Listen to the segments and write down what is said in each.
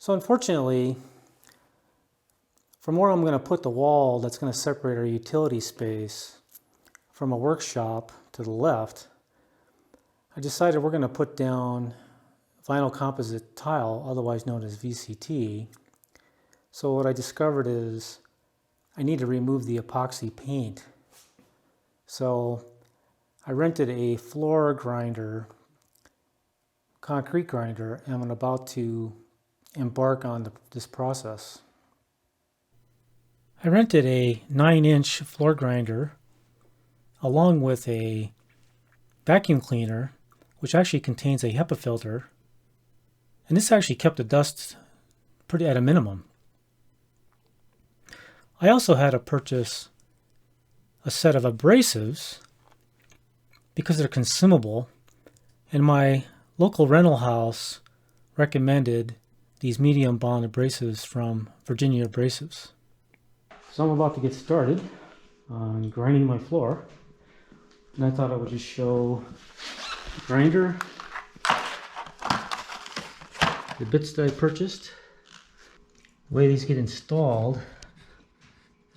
So unfortunately, from where I'm going to put the wall that's going to separate our utility space from a workshop to the left, I decided we're going to put down vinyl composite tile, otherwise known as VCT. So what I discovered is I need to remove the epoxy paint. So I rented a floor grinder, concrete grinder, and I'm about to embark on this process. I rented a 9-inch floor grinder along with a vacuum cleaner, which actually contains a HEPA filter, and this actually kept the dust pretty at a minimum. I also had to purchase a set of abrasives because they're consumable, and my local rental house recommended these medium bond abrasives from Virginia Abrasives. So I'm about to get started on grinding my floor, and I thought I would just show the grinder, the bits that I purchased, the way these get installed.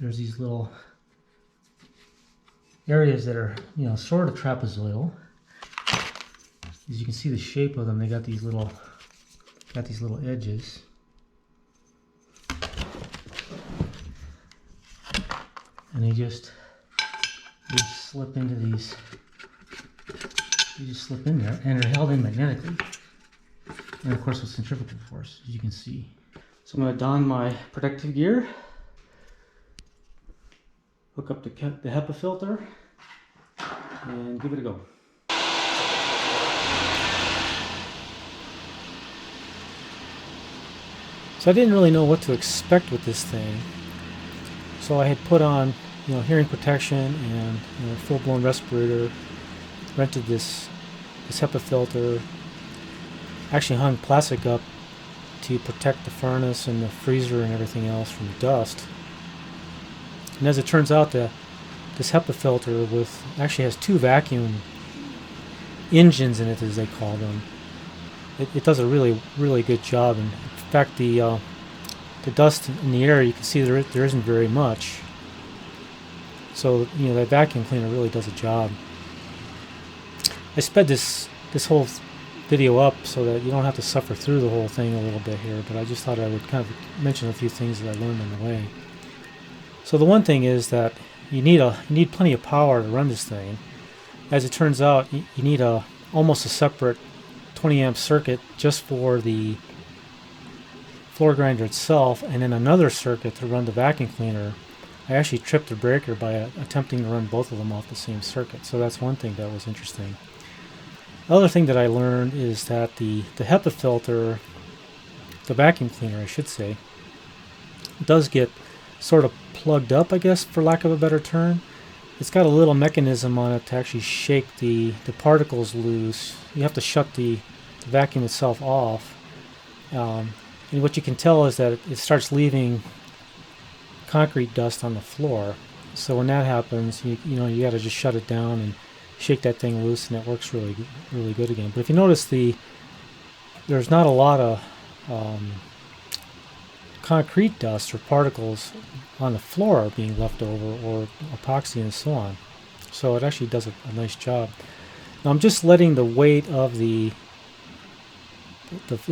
There's these little areas that are, sort of trapezoidal. As you can see the shape of them, they got these little edges. And they just slip into these. You just slip in there, and they're held in magnetically. And of course with centrifugal force, as you can see. So I'm going to don my protective gear, hook up the HEPA filter, and give it a go. So I didn't really know what to expect with this thing. So I had put on, hearing protection and full-blown respirator. Rented this HEPA filter. Actually hung plastic up to protect the furnace and the freezer and everything else from dust. And as it turns out, this HEPA filter actually has 2 vacuum engines in it, as they call them. It does a really, really good job. And in fact, the dust in the air, you can see there isn't very much. So that vacuum cleaner really does a job. I sped this whole video up so that you don't have to suffer through the whole thing a little bit here, but I just thought I would kind of mention a few things that I learned on the way. So the one thing is that you need plenty of power to run this thing. As it turns out, you need almost a separate 20 amp circuit just for the floor grinder itself, and then another circuit to run the vacuum cleaner. I actually tripped the breaker by attempting to run both of them off the same circuit, so that's one thing that was interesting. The other thing that I learned is that the HEPA filter, the vacuum cleaner I should say, does get sort of plugged up, I guess, for lack of a better term. It's got a little mechanism on it to actually shake the particles loose. You have to shut the vacuum itself off. And what you can tell is that it starts leaving concrete dust on the floor. So when that happens, you got to just shut it down and shake that thing loose, and it works really, really good again. But if you notice, there's not a lot of concrete dust or particles on the floor being left over, or epoxy and so on. So it actually does a nice job. Now I'm just letting the weight of the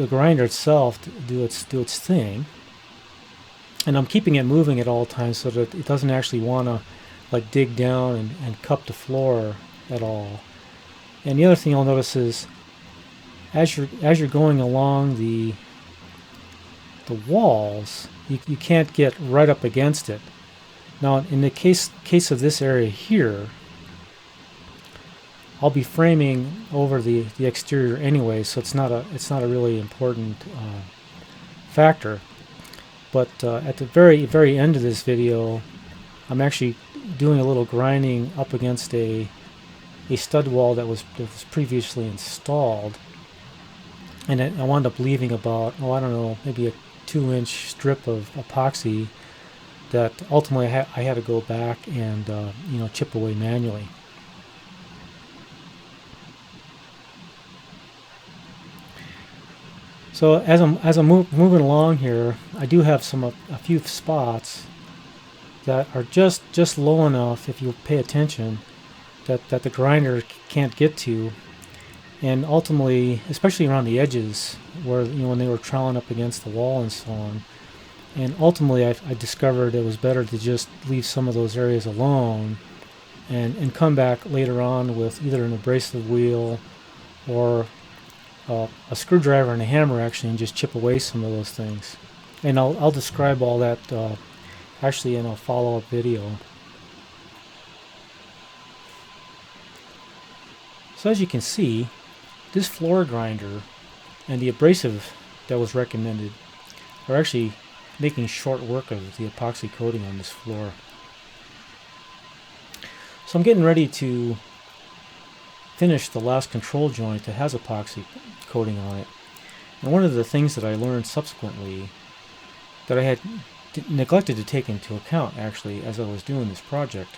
grinder itself do its thing, and I'm keeping it moving at all times so that it doesn't actually want to dig down and cup the floor at all. And the other thing you'll notice is as you're going along the walls, you can't get right up against it. Now in the case of this area here, I'll be framing over the exterior anyway, so it's not a really important factor. But at the very, very end of this video, I'm actually doing a little grinding up against a stud wall that was previously installed, and I wound up leaving about, I don't know, maybe a 2-inch strip of epoxy that ultimately I had to go back and chip away manually. So as I'm moving along here, I do have a few spots that are just low enough, if you pay attention, that the grinder can't get to, and ultimately, especially around the edges, where when they were troweling up against the wall and so on. And ultimately, I discovered it was better to just leave some of those areas alone, and come back later on with either an abrasive wheel or a screwdriver and a hammer, actually, and just chip away some of those things. And I'll describe all that actually in a follow-up video. So as you can see, this floor grinder and the abrasive that was recommended are actually making short work of the epoxy coating on this floor. So I'm getting ready to finish the last control joint that has epoxy coating on it. And one of the things that I learned subsequently that I had neglected to take into account, actually, as I was doing this project,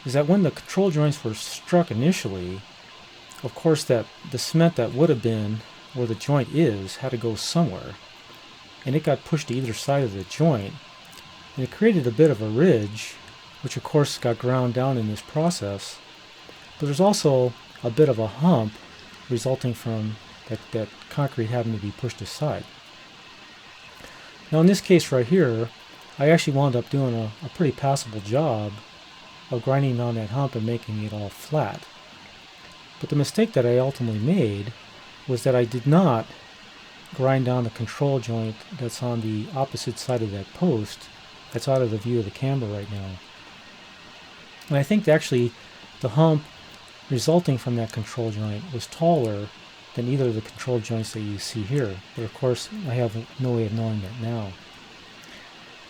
is that when the control joints were struck initially, of course that the cement that would have been where the joint is had to go somewhere, and it got pushed to either side of the joint, and it created a bit of a ridge, which of course got ground down in this process. But there's also a bit of a hump resulting from that concrete having to be pushed aside. Now in this case right here, I actually wound up doing a pretty passable job of grinding down that hump and making it all flat. But the mistake that I ultimately made was that I did not grind down the control joint that's on the opposite side of that post that's out of the view of the camera right now. And I think actually the hump resulting from that control joint was taller than either of the control joints that you see here. But of course, I have no way of knowing that now.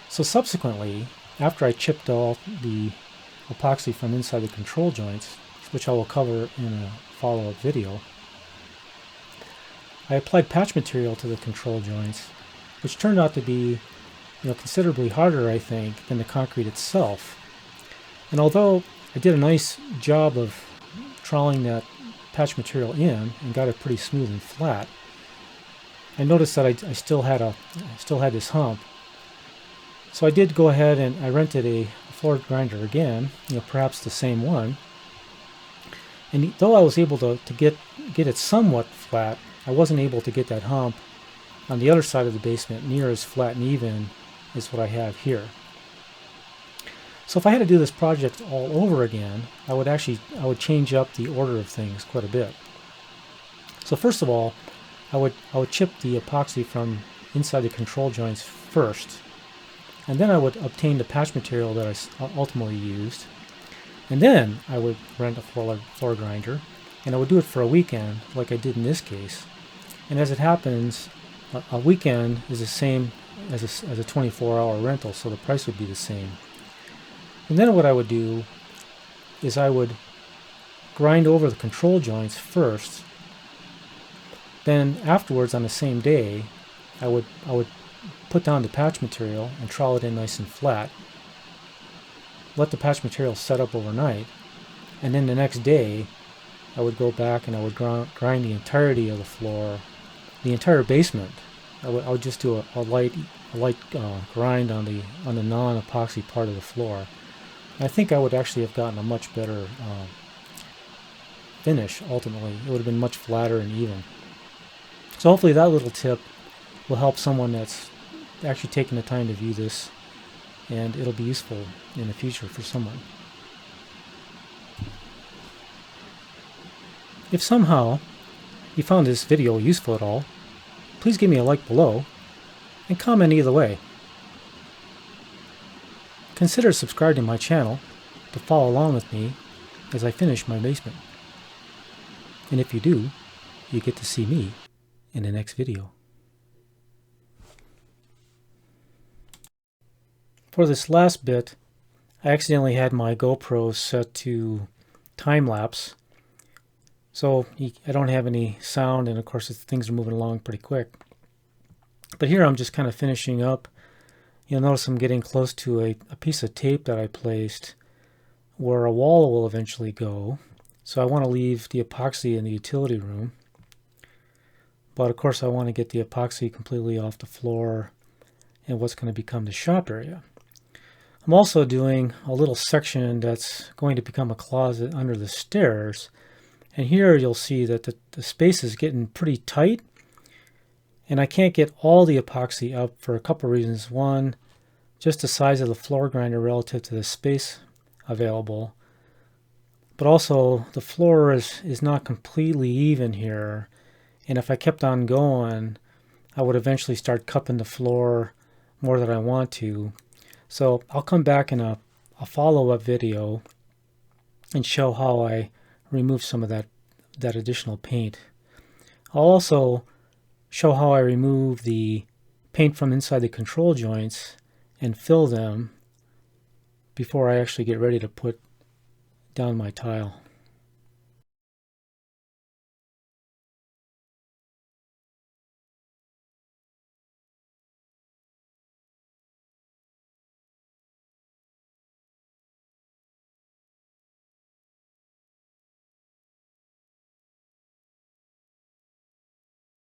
So subsequently, after I chipped off the epoxy from inside the control joints, which I will cover in a follow-up video, I applied patch material to the control joints, which turned out to be considerably harder, I think, than the concrete itself. And although I did a nice job of troweling that patch material in and got it pretty smooth and flat, I noticed that I still had this hump. So I did go ahead and I rented a floor grinder again, perhaps the same one. And though I was able to get it somewhat flat, I wasn't able to get that hump on the other side of the basement near as flat and even as what I have here. So if I had to do this project all over again, I would change up the order of things quite a bit. So first of all, I would chip the epoxy from inside the control joints first, and then I would obtain the patch material that I ultimately used, and then I would rent a floor grinder, and I would do it for a weekend like I did in this case. And as it happens, a weekend is the same as a 24-hour rental, so the price would be the same. And then what I would do is I would grind over the control joints first. Then afterwards, on the same day, I would put down the patch material and trowel it in nice and flat. Let the patch material set up overnight, and then the next day I would go back and I would grind the entirety of the floor, the entire basement. I would just do a light grind on the non-epoxy part of the floor. I think I would actually have gotten a much better finish ultimately. It would have been much flatter and even. So hopefully that little tip will help someone that's actually taking the time to view this, and it'll be useful in the future for someone. If somehow you found this video useful at all, please give me a like below and comment either way. Consider subscribing to my channel to follow along with me as I finish my basement. And if you do, you get to see me in the next video. For this last bit, I accidentally had my GoPro set to time-lapse, so I don't have any sound, and of course things are moving along pretty quick. But here I'm just kind of finishing up. You'll notice I'm getting close to a piece of tape that I placed where a wall will eventually go. So I want to leave the epoxy in the utility room. But of course I want to get the epoxy completely off the floor and what's going to become the shop area. I'm also doing a little section that's going to become a closet under the stairs. And here you'll see that the space is getting pretty tight. And I can't get all the epoxy up for a couple reasons. One, just the size of the floor grinder relative to the space available. But also the floor is not completely even here. And if I kept on going, I would eventually start cupping the floor more than I want to. So I'll come back in a follow-up video and show how I remove some of that additional paint. I'll also show how I remove the paint from inside the control joints and fill them before I actually get ready to put down my tile.